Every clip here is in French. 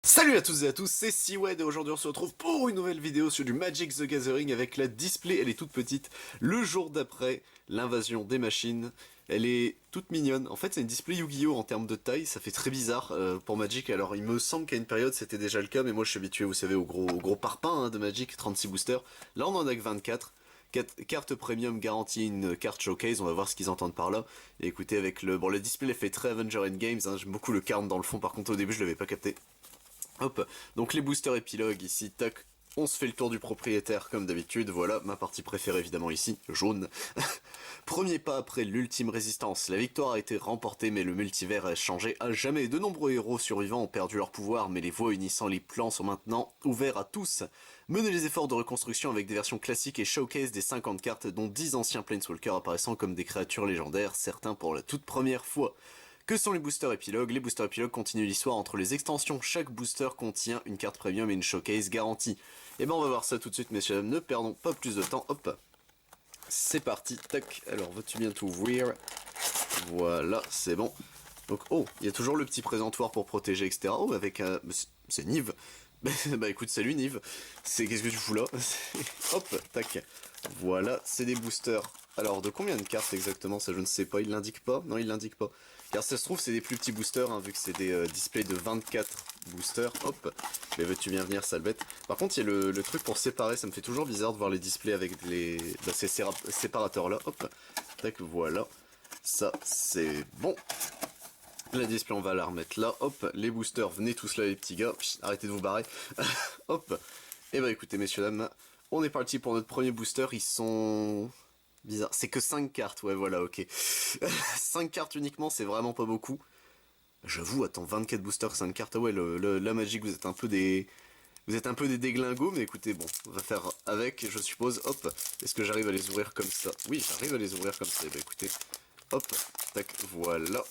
Salut à tous et à tous, c'est Seawed et aujourd'hui on se retrouve pour une nouvelle vidéo sur du Magic the Gathering avec la display, elle est toute petite, le jour d'après l'invasion des machines, elle est toute mignonne, en fait c'est une display Yu-Gi-Oh en termes de taille, ça fait très bizarre pour Magic, alors il me semble qu'à une période c'était déjà le cas, mais moi je suis habitué vous savez au gros parpaing de Magic, 36 boosters, là on en a que 24, carte premium garantie une carte showcase, on va voir ce qu'ils entendent par là. Et écoutez, avec le. Bon, le display fait très Avenger Endgames, hein, j'aime beaucoup le carne dans le fond, par contre au début je l'avais pas capté. Hop, donc les boosters épilogues ici, tac, on se fait le tour du propriétaire comme d'habitude, voilà, ma partie préférée évidemment ici, jaune. Premier pas après l'ultime résistance, la victoire a été remportée mais le multivers a changé à jamais. De nombreux héros survivants ont perdu leur pouvoir mais les voies unissant les plans sont maintenant ouverts à tous. Menez les efforts de reconstruction avec des versions classiques et showcase des 50 cartes dont 10 anciens Planeswalkers apparaissant comme des créatures légendaires, certains pour la toute première fois. Que sont les boosters épilogues? Les boosters épilogues continuent l'histoire entre les extensions. Chaque booster contient une carte premium et une showcase garantie. Et ben on va voir ça tout de suite messieurs, ne perdons pas plus de temps, hop. C'est parti, tac, alors veux-tu bien t'ouvrir? Voilà, c'est bon. Donc, oh, il y a toujours le petit présentoir pour protéger, etc. Oh, avec un... C'est Nive. Bah écoute, salut Nive. Qu'est-ce que tu fous là? Hop, tac. Voilà, c'est des boosters. Alors, de combien de cartes exactement? Ça, je ne sais pas. Il l'indique pas? Non, il l'indique pas. Car ça se trouve, c'est des plus petits boosters, hein, vu que c'est des displays de 24 boosters. Hop. Mais veux-tu bien venir, sale bête? Par contre, il y a le truc pour séparer. Ça me fait toujours bizarre de voir les displays avec ces séparateurs-là. Hop. Tac, voilà. Ça, c'est bon. La display, on va la remettre là. Hop, les boosters, venez tous là, les petits gars. Psst, arrêtez de vous barrer. Hop. Et bah écoutez, messieurs, dames, on est parti pour notre premier booster. Ils sont... bizarres. C'est que 5 cartes, ouais, voilà, ok. 5 cartes uniquement, c'est vraiment pas beaucoup. J'avoue, attends, 24 boosters, 5 cartes. Ah ouais, la Magic, vous êtes un peu des... Vous êtes un peu des déglingos, mais écoutez, bon, on va faire avec, je suppose. Hop, est-ce que j'arrive à les ouvrir comme ça? Oui, j'arrive à les ouvrir comme ça. Et bah écoutez, hop, tac, voilà.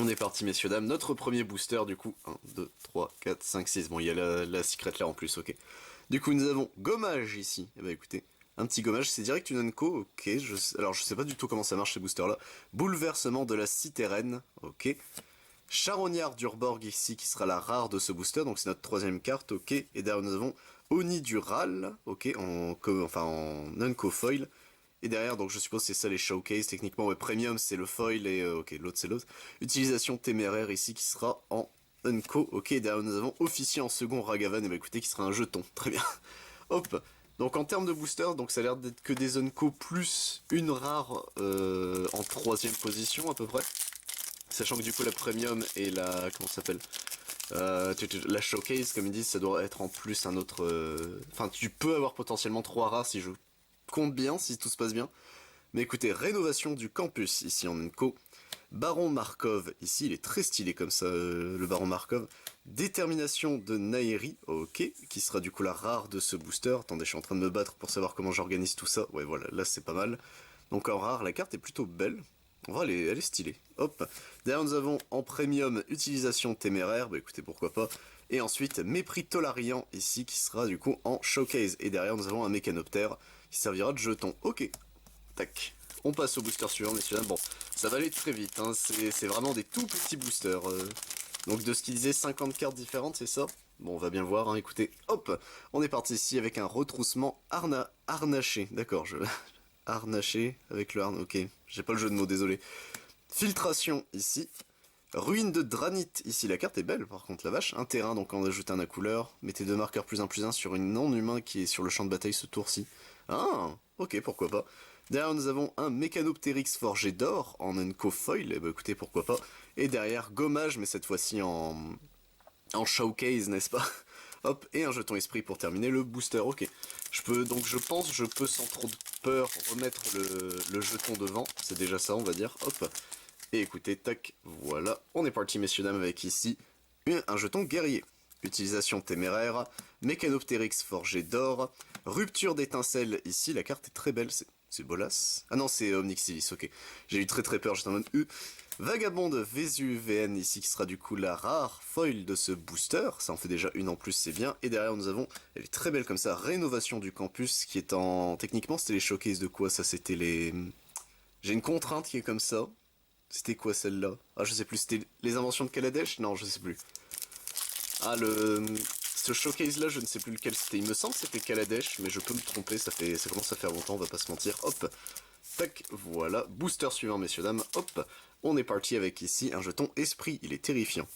On est parti messieurs dames, notre premier booster du coup, 1, 2, 3, 4, 5, 6, bon il y a la secret là en plus, ok. Du coup nous avons gommage ici, et bah écoutez, un petit gommage, c'est direct une unco, ok, alors je sais pas du tout comment ça marche ces boosters là. Bouleversement de la citérène, ok. Charognard d'Urborg ici qui sera la rare de ce booster, donc c'est notre troisième carte, ok. Et derrière nous avons Oni du Ral, ok, en unco foil. Et derrière, donc je suppose c'est ça les showcase, techniquement, ouais, premium c'est le foil et ok, l'autre c'est l'autre. Utilisation téméraire ici qui sera en unco, ok, et derrière nous avons officier en second Ragavan, et bah écoutez qui sera un jeton, très bien. Hop, donc en termes de booster, donc ça a l'air d'être que des unco plus une rare en troisième position à peu près. Sachant que du coup la premium et la, comment ça s'appelle la showcase, comme ils disent, ça doit être en plus un autre... Enfin, tu peux avoir potentiellement 3 rares si je compte bien, si tout se passe bien. Mais écoutez, rénovation du campus, ici en Unco. Baron Markov, ici, il est très stylé comme ça, le Baron Markov. Détermination de Naeri, ok, qui sera du coup la rare de ce booster. Attendez, je suis en train de me battre pour savoir comment j'organise tout ça. Ouais, voilà, là c'est pas mal. Donc en rare, la carte est plutôt belle. En vrai, elle est stylée. Hop. Derrière, nous avons en premium utilisation téméraire. Bah écoutez, pourquoi pas. Et ensuite, mépris Tolarian, ici, qui sera du coup en showcase. Et derrière, nous avons un mécanoptère qui servira de jeton. Ok. Tac. On passe au booster suivant, messieurs dames. Bon, ça va aller très vite. Hein. C'est vraiment des tout petits boosters. Donc de ce qu'il disait, 50 cartes différentes, c'est ça? Bon, on va bien voir, hein. Écoutez. Hop. On est parti ici avec un retroussement harnaché. D'accord, harnaché avec le harn... Ok, j'ai pas le jeu de mots, désolé. Filtration, ici. Ruine de Dranit, ici. La carte est belle, par contre, la vache. Un terrain, donc on ajoute un à couleur. Mettez 2 marqueurs +1/+1 sur une non-humain qui est sur le champ de bataille ce tour-ci. Ah, ok, pourquoi pas. Derrière, nous avons un Mécanoptérix forgé d'or en Enco Foil. Eh ben, écoutez, pourquoi pas. Et derrière, Gommage, mais cette fois-ci en showcase, n'est-ce pas? Hop, et un jeton esprit pour terminer le booster, ok. Je pense, je peux sans trop de peur remettre le jeton devant, c'est déjà ça, on va dire, hop. Et écoutez, tac, voilà, on est parti, messieurs, dames, avec ici un jeton guerrier. Utilisation téméraire, Mécanoptérix forgé d'or, rupture d'étincelle, ici, la carte est très belle, c'est Bolas? Ah non, c'est Omnixilis, ok. J'ai eu très peur, j'étais en mode Vagabonde VSUVN ici qui sera du coup la rare foil de ce booster, ça en fait déjà une en plus, c'est bien. Et derrière nous avons, elle est très belle comme ça, rénovation du campus qui est en... Techniquement c'était les showcases de quoi ça? C'était les... J'ai une contrainte qui est comme ça. C'était quoi celle-là? Ah je sais plus, c'était les inventions de Kaladesh? Non je sais plus. Ah, ce showcase là, je ne sais plus lequel c'était. Il me semble que c'était Kaladesh, mais je peux me tromper, ça commence à faire longtemps, on va pas se mentir. Hop, tac, voilà. Booster suivant, messieurs, dames. Hop, on est parti avec ici un jeton esprit, il est terrifiant.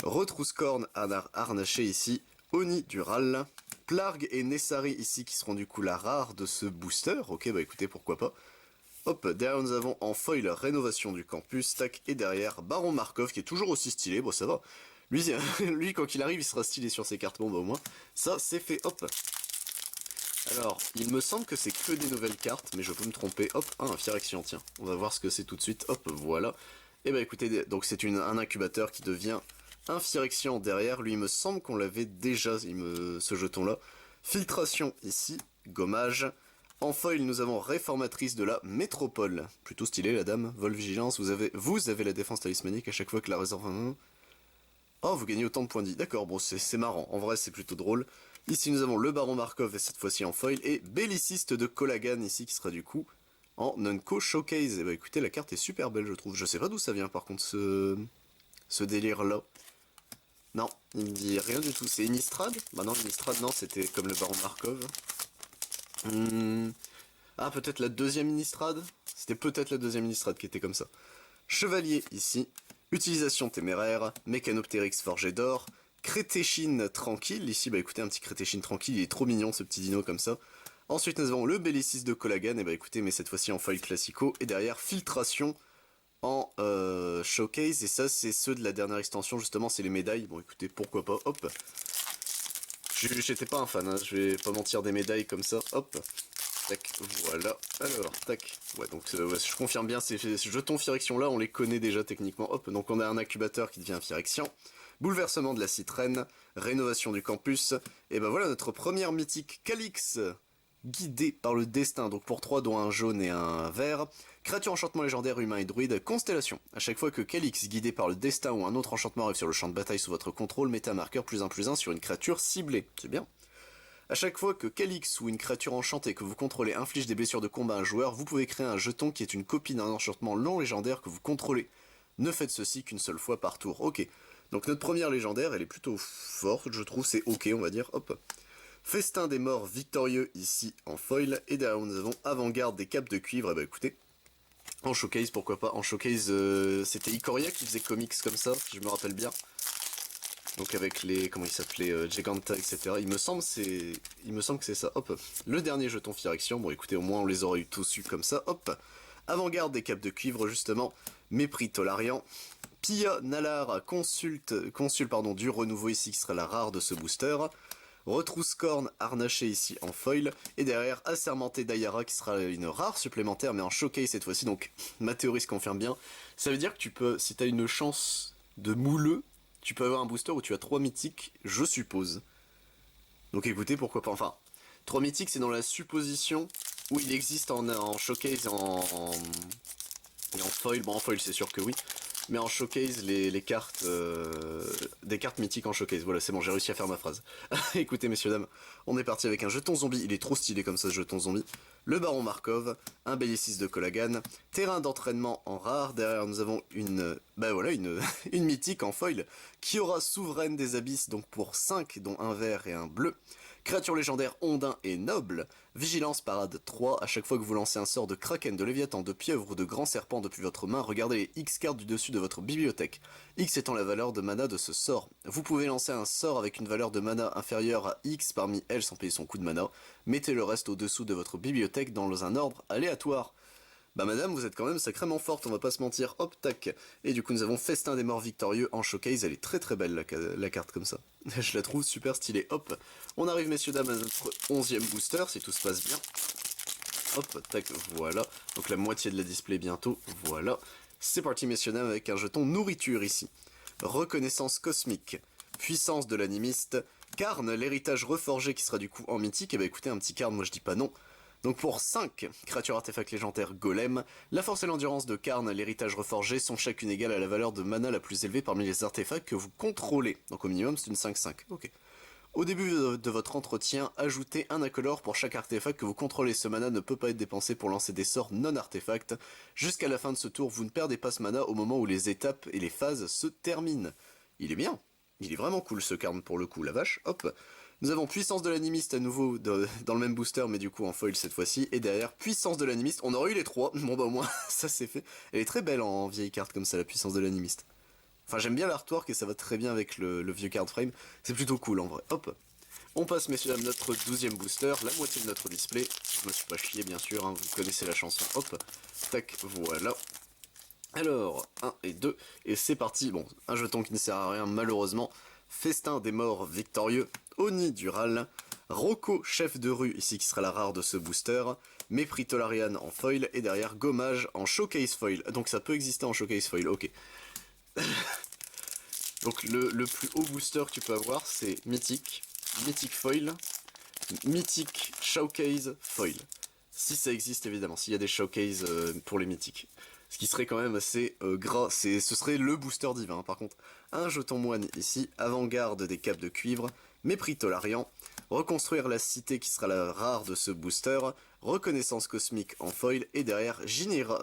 Retrousse-corne harnaché ici. Oni Dural. Plarg et Nessari ici qui seront du coup la rare de ce booster. Ok, bah écoutez, pourquoi pas. Hop, derrière nous avons en foil rénovation du campus, tac, et derrière Baron Markov qui est toujours aussi stylé, bon ça va. Lui, lui quand il arrive il sera stylé sur ses cartes, bon bah au moins, ça c'est fait, hop. Alors, il me semble que c'est que des nouvelles cartes, mais je peux me tromper, hop, un Phyrexian, tiens, on va voir ce que c'est tout de suite, hop, voilà. Et bah écoutez, donc c'est un incubateur qui devient un Phyrexian derrière, lui il me semble qu'on l'avait déjà, ce jeton là. Filtration ici, gommage. En foil, nous avons réformatrice de la métropole. Plutôt stylé la dame. Vol vigilance, vous avez la défense talismanique à chaque fois que la réserve... Oh, vous gagnez autant de points de vie. D'accord, bon, c'est marrant. En vrai, c'est plutôt drôle. Ici, nous avons le Baron Markov, et cette fois-ci en foil, et Belliciste de Kolagan, ici, qui sera du coup en Nunco Showcase. Et bah écoutez, la carte est super belle, je trouve. Je sais pas d'où ça vient, par contre, ce délire-là. Non, il me dit rien du tout. C'est Innistrad? Bah non, Innistrad, non, c'était comme le Baron Markov. Ah, peut-être la deuxième Innistrad? C'était peut-être la deuxième Innistrad qui était comme ça. Chevalier, ici. Utilisation téméraire. Mécanoptérix forgé d'or. Crétéchine tranquille. Ici, bah écoutez, un petit Crétéchine tranquille. Il est trop mignon, ce petit dino comme ça. Ensuite, nous avons le Bellicis de Kolagan. Et bah écoutez, mais cette fois-ci en foil classico. Et derrière, filtration en showcase. Et ça, c'est ceux de la dernière extension, justement, c'est les médailles. Bon, écoutez, pourquoi pas. Hop. J'étais pas un fan, hein. Je vais pas mentir, des médailles comme ça. Hop. Tac, voilà. Alors, tac. Ouais, donc ouais, je confirme bien, ces jetons Phyrexian là, on les connaît déjà techniquement. Hop, donc on a un incubateur qui devient un Phyrexian. Bouleversement de la citrène. Rénovation du campus. Et ben voilà notre première mythique Calix. Guidé par le destin, donc pour 3 dont un jaune et un vert. Créature enchantement légendaire humain et druide, constellation. À chaque fois que Calix, guidé par le destin ou un autre enchantement arrive sur le champ de bataille sous votre contrôle, mettez un marqueur +1/+1 sur une créature ciblée. C'est bien. À chaque fois que Calix ou une créature enchantée que vous contrôlez inflige des blessures de combat à un joueur, vous pouvez créer un jeton qui est une copie d'un enchantement non légendaire que vous contrôlez. Ne faites ceci qu'une seule fois par tour. Ok. Donc notre première légendaire, elle est plutôt forte, je trouve, c'est ok, on va dire. Hop. Festin des morts victorieux ici en foil. Et derrière nous avons avant-garde des capes de cuivre. Et bah écoutez, en showcase, pourquoi pas. En showcase, c'était Ikoria qui faisait comics comme ça, si je me rappelle bien. Donc avec les, comment il s'appelait, Giganta, etc. Il me semble que c'est ça. Hop, le dernier jeton Phyrexian. Bon, écoutez, au moins on les aurait eu tous eu comme ça. Hop, avant-garde des capes de cuivre justement. Mépris Tolarian. Pia Nalar, consul pardon, du renouveau ici qui sera la rare de ce booster. Retrousse-corne harnaché ici en foil. Et derrière, assermenté Dayara qui sera une rare supplémentaire mais en showcase cette fois-ci. Donc ma théorie se confirme bien. Ça veut dire que tu peux, si tu as une chance de mouleux, tu peux avoir un booster où tu as 3 mythiques, je suppose. Donc écoutez, pourquoi pas. Enfin, 3 mythiques, c'est dans la supposition où il existe en showcase et en foil. Bon, en foil, c'est sûr que oui. Mais en showcase, les cartes... des cartes mythiques en showcase. Voilà, c'est bon, j'ai réussi à faire ma phrase. Écoutez, messieurs, dames, on est parti avec un jeton zombie. Il est trop stylé comme ça, ce jeton zombie. Le Baron Markov, un Bellicis de Kolagan, terrain d'entraînement en rare. Derrière, nous avons une... Bah voilà, une mythique en foil. Qui aura souveraine des abysses, donc pour 5, dont un vert et un bleu. Créature légendaire ondin et noble. Vigilance parade 3. À chaque fois que vous lancez un sort de kraken, de léviathan, de pieuvre ou de grand serpent depuis votre main, regardez les X cartes du dessus de votre bibliothèque. X étant la valeur de mana de ce sort. Vous pouvez lancer un sort avec une valeur de mana inférieure à X parmi elles sans payer son coût de mana. Mettez le reste au-dessous de votre bibliothèque dans un ordre aléatoire. Bah madame, vous êtes quand même sacrément forte, on va pas se mentir, hop tac. Et du coup nous avons Festin des morts victorieux en showcase, elle est très très belle la carte comme ça. Je la trouve super stylée, hop. On arrive messieurs dames à notre 11e booster, si tout se passe bien. Hop, tac, voilà. Donc la moitié de la display bientôt, voilà. C'est parti messieurs dames avec un jeton nourriture ici. Reconnaissance cosmique, puissance de l'animiste, Karn, l'héritage reforgé qui sera du coup en mythique, et bah écoutez un petit Karn, moi je dis pas non. Donc pour 5 créatures artefacts légendaires golem, la force et l'endurance de Karn, l'héritage reforgé, sont chacune égales à la valeur de mana la plus élevée parmi les artefacts que vous contrôlez. Donc au minimum c'est une 5-5, ok. Au début de votre entretien, ajoutez un incolore pour chaque artefact que vous contrôlez. Ce mana ne peut pas être dépensé pour lancer des sorts non artefacts. Jusqu'à la fin de ce tour, vous ne perdez pas ce mana au moment où les étapes et les phases se terminent. Il est bien. Il est vraiment cool ce Karn pour le coup, la vache, hop. Nous avons puissance de l'animiste à nouveau dans le même booster, mais du coup en foil cette fois-ci. Et derrière, puissance de l'animiste, on aurait eu les trois, bon bah au moins ça c'est fait. Elle est très belle en vieille carte comme ça, la puissance de l'animiste. Enfin j'aime bien l'artwork et ça va très bien avec le vieux card frame, c'est plutôt cool en vrai, hop. On passe messieurs dames notre 12e booster, la moitié de notre display. Je me suis pas chié bien sûr, hein, vous connaissez la chanson, hop. Tac, voilà. Alors, 1 et 2, et c'est parti. Bon, un jeton qui ne sert à rien malheureusement. Festin des morts victorieux, Oni Dural, Rocco chef de rue, ici qui sera la rare de ce booster, Mépris Tolarian en foil, et derrière Gommage en showcase foil. Donc ça peut exister en showcase foil, ok. Donc le plus haut booster que tu peux avoir, c'est Mythique, Mythique foil, Mythique showcase foil. Si ça existe évidemment, s'il y a des showcases pour les mythiques. Ce qui serait quand même assez gras, ce serait le booster divin par contre. Un jeton moine ici, avant-garde des capes de cuivre, Mépris Tolarian, reconstruire la cité qui sera la rare de ce booster, reconnaissance cosmique en foil, et derrière Girina,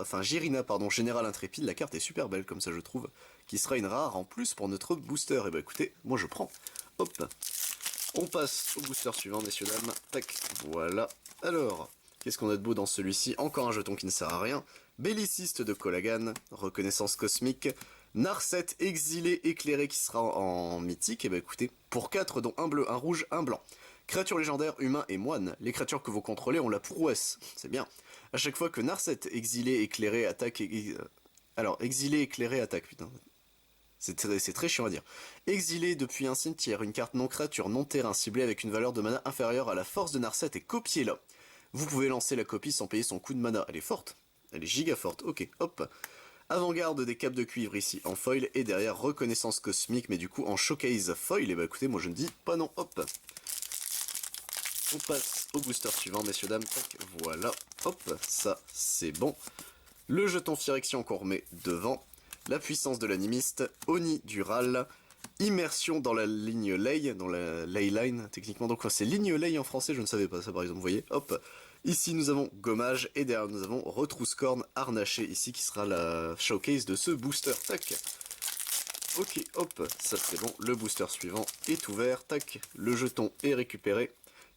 général intrépide, la carte est super belle comme ça je trouve, qui sera une rare en plus pour notre booster. Et bah écoutez, moi je prends. Hop. On passe au booster suivant messieurs dames, tac, voilà. Alors, qu'est-ce qu'on a de beau dans celui-ci? Encore un jeton qui ne sert à rien. Belliciste de Colagan, reconnaissance cosmique, Narset exilé éclairé qui sera en mythique, et bah écoutez, pour 4 dont un bleu, un rouge, un blanc. Créatures légendaires, humains et moines, les créatures que vous contrôlez ont la prouesse, c'est bien. À chaque fois que Narset exilé éclairé attaque... Alors, exilé éclairé attaque, putain. C'est très chiant à dire. Exilé depuis un cimetière, une carte non créature, non terrain, ciblée avec une valeur de mana inférieure à la force de Narset et copiez-la. Vous pouvez lancer la copie sans payer son coût de mana, elle est forte. Elle est giga forte, ok, hop. Avant-garde des capes de cuivre ici en foil, et derrière reconnaissance cosmique, mais du coup en showcase foil, et bah écoutez, moi je ne dis pas non, hop. On passe au booster suivant, messieurs dames, tac, voilà, hop, ça c'est bon. Le jeton Phyrexian qu'on remet devant, la puissance de l'animiste, Oni Dural, immersion dans la ligne ley, dans la ley line techniquement, donc c'est ligne ley en français, je ne savais pas ça par exemple, vous voyez, hop. Ici nous avons Gommage, et derrière nous avons Retrousse-corne harnaché ici qui sera la showcase de ce booster, tac. Ok, hop, ça c'est bon, le booster suivant est ouvert, tac, le jeton est récupéré.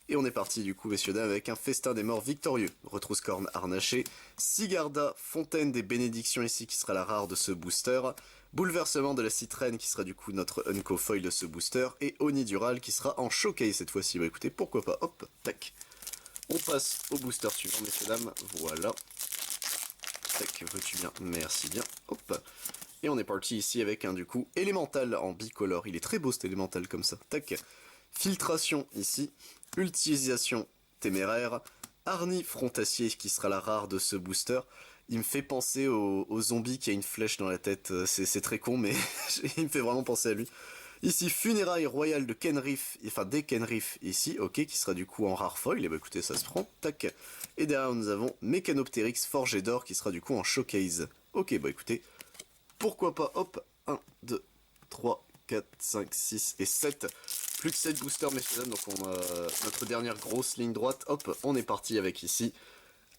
Et on est parti du coup messieurs dames avec un festin des morts victorieux. Retrousse-corne harnaché, Sigarda, fontaine des bénédictions ici qui sera la rare de ce booster, bouleversement de la citrène qui sera du coup notre Unco foil de ce booster, et Oni Dural qui sera en showcase cette fois-ci. Bah écoutez, pourquoi pas, hop, tac. On passe au booster suivant messieurs dames, voilà. Tac, veux-tu bien, merci bien, hop. Et on est parti ici avec un du coup élémental en bicolore, il est très beau cet élémental comme ça, tac. Filtration ici, utilisation téméraire, Harni frontacier qui sera la rare de ce booster. Il me fait penser au zombie qui a une flèche dans la tête, c'est très con mais il me fait vraiment penser à lui. Ici funérailles royales de Kenrith, enfin des Kenrith ici, ok, qui sera du coup en rare foil, et bah écoutez ça se prend, tac. Et derrière nous avons Mécanoptérix forgé d'or qui sera du coup en showcase. Ok bah écoutez, pourquoi pas, hop, 1, 2, 3, 4, 5, 6 et 7. Plus que 7 boosters messieurs dames, donc on a notre dernière grosse ligne droite, hop, on est parti avec ici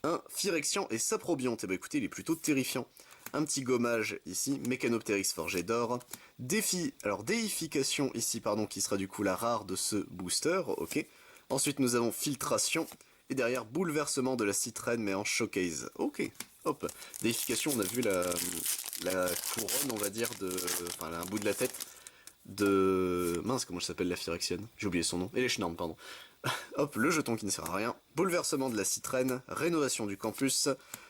un Phyrexian et Saprobionte, et bah écoutez il est plutôt terrifiant. Un petit gommage ici, Mécanoptérix forgé d'or, déification ici pardon, qui sera du coup la rare de ce booster, ok. Ensuite nous avons filtration, et derrière bouleversement de la citrène mais en showcase, ok. Hop, déification, on a vu la couronne on va dire enfin un bout de la tête de... Mince, comment s'appelle la Phyrexienne? J'ai oublié son nom. Et les Schnorn, pardon. Hop, le jeton qui ne sert à rien. Bouleversement de la citrène. Rénovation du campus.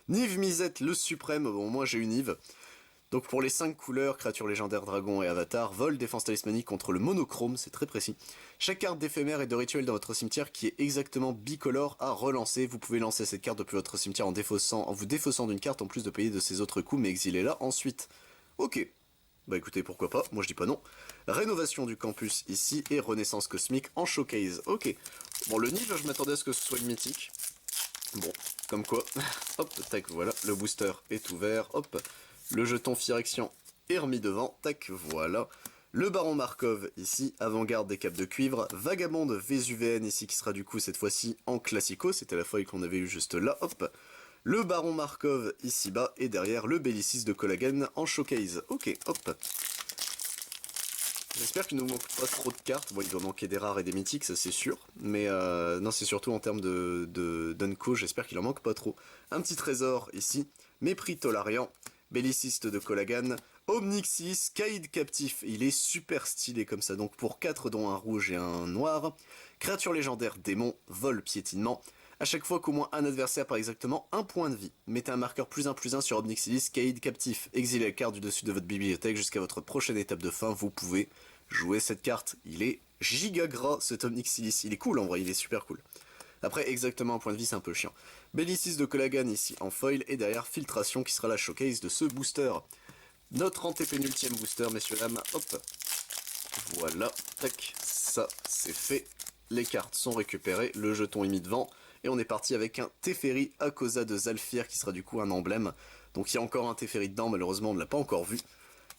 Nive Misette, le suprême. Bon, moi j'ai une Nive. Donc pour les 5 couleurs, créatures légendaires, dragon et avatar, vol, défense talismanique contre le monochrome, c'est très précis. Chaque carte d'éphémère et de rituel dans votre cimetière qui est exactement bicolore à relancer. Vous pouvez lancer cette carte depuis votre cimetière en vous défaussant d'une carte en plus de payer de ses autres coups, mais exilez-la ensuite. Ok. Bah écoutez, pourquoi pas, moi je dis pas non. Rénovation du campus ici, et renaissance cosmique en showcase, ok. Bon, le Nive, je m'attendais à ce que ce soit une mythique. Bon, comme quoi. Hop, tac, voilà, le booster est ouvert, hop. Le jeton Phyrexian est remis devant, tac, voilà. Le baron Markov ici, avant-garde des capes de cuivre. Vagabonde Vésuvéenne ici, qui sera du coup cette fois-ci en classico, c'était la foil qu'on avait eu juste là, hop. Le baron Markov ici-bas, et derrière le Belliciste de Colagan en showcase. Ok, hop. J'espère qu'il ne nous manque pas trop de cartes. Bon, il doit manquer des rares et des mythiques, ça c'est sûr. Mais non, c'est surtout en termes d'Unco, j'espère qu'il en manque pas trop. Un petit trésor ici. Mépris Tolarian. Belliciste de Colagan. Omnixis, Kaïd Captif. Il est super stylé comme ça. Donc pour 4 dont un rouge et un noir. Créature légendaire, démon, vol, piétinement. À chaque fois qu'au moins un adversaire perd exactement un point de vie, mettez un marqueur +1/+1 sur Omnixilis, Kaïd Captif. Exilez la carte du dessus de votre bibliothèque jusqu'à votre prochaine étape de fin. Vous pouvez jouer cette carte. Il est giga gras cet Omnixilis. Il est cool en vrai, il est super cool. Après, exactement un point de vie, c'est un peu chiant. Bellicis de Colagan ici en foil, et derrière Filtration qui sera la showcase de ce booster. Notre antépénultième booster, messieurs dames, hop. Voilà, tac, ça c'est fait. Les cartes sont récupérées, le jeton est mis devant, et on est parti avec un Teferi Akosa de Zalfir qui sera du coup un emblème. Donc il y a encore un Teferi dedans, malheureusement on ne l'a pas encore vu.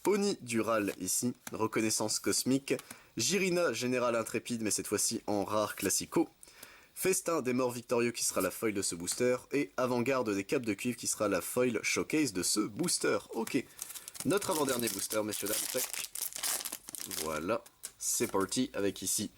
Oni Dural ici, reconnaissance cosmique. Jirina, général intrépide, mais cette fois-ci en rare classico. Festin des morts victorieux qui sera la foil de ce booster. Et avant-garde des capes de cuivre qui sera la foil showcase de ce booster. Ok, notre avant-dernier booster, messieurs dames, tac. Voilà, c'est parti avec ici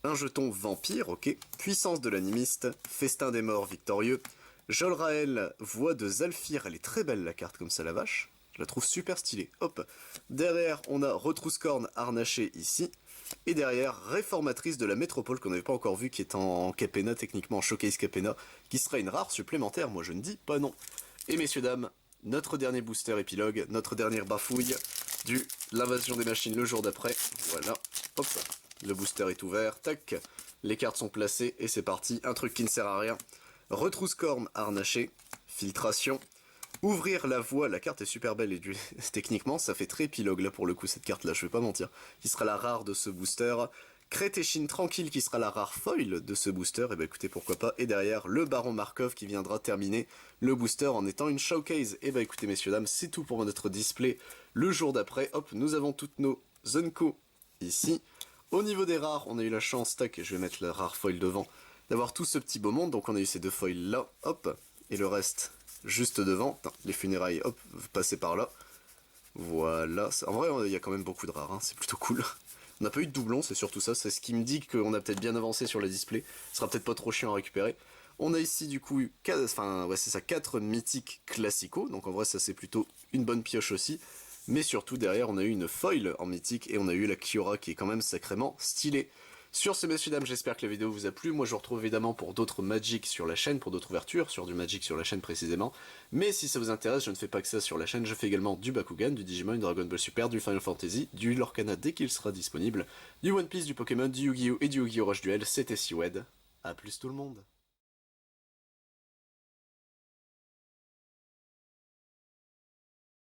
un jeton vampire, ok. Puissance de l'animiste, festin des morts victorieux. Jolrael, voix de Zalfir, elle est très belle la carte comme ça la vache. Je la trouve super stylée. Hop. Derrière, on a Retrouscorn harnaché ici. Et derrière, Réformatrice de la Métropole qu'on n'avait pas encore vu, qui est en Capena, techniquement en Showcase Capena, qui sera une rare supplémentaire, moi je ne dis pas non. Et messieurs dames, notre dernier booster épilogue, notre dernière bafouille du l'invasion des machines le jour d'après. Voilà. Hop. Le booster est ouvert, tac, les cartes sont placées et c'est parti, un truc qui ne sert à rien. Retrouscorn harnaché, filtration, ouvrir la voie, la carte est super belle et techniquement ça fait très épilogue là pour le coup cette carte là, je vais pas mentir, qui sera la rare de ce booster. Crétéchine tranquille qui sera la rare foil de ce booster, et bah écoutez pourquoi pas, et derrière le Baron Markov qui viendra terminer le booster en étant une showcase. Et bah écoutez messieurs dames, c'est tout pour notre display le jour d'après. Hop, nous avons toutes nos Zunko ici. Au niveau des rares, on a eu la chance, tac, je vais mettre la rare foil devant, d'avoir tout ce petit beau monde. Donc on a eu ces deux foils là, hop, et le reste juste devant. Attends, les funérailles, hop, passer par là. Voilà, en vrai il y a quand même beaucoup de rares, hein, c'est plutôt cool. On n'a pas eu de doublon, c'est surtout ça, c'est ce qui me dit qu'on a peut-être bien avancé sur le display. Ce sera peut-être pas trop chiant à récupérer. On a ici du coup, c'est ça, 4 mythiques classicaux, donc en vrai ça c'est plutôt une bonne pioche aussi. Mais surtout derrière on a eu une foil en mythique et on a eu la Kiora qui est quand même sacrément stylée. Sur ce messieurs dames, j'espère que la vidéo vous a plu. Moi je vous retrouve évidemment pour d'autres Magic sur la chaîne, pour d'autres ouvertures sur du Magic sur la chaîne précisément. Mais si ça vous intéresse, je ne fais pas que ça sur la chaîne, je fais également du Bakugan, du Digimon, du Dragon Ball Super, du Final Fantasy, du Lorcana dès qu'il sera disponible, du One Piece, du Pokémon, du Yu-Gi-Oh et du Yu-Gi-Oh Rush Duel. C'était Siwed. A plus tout le monde.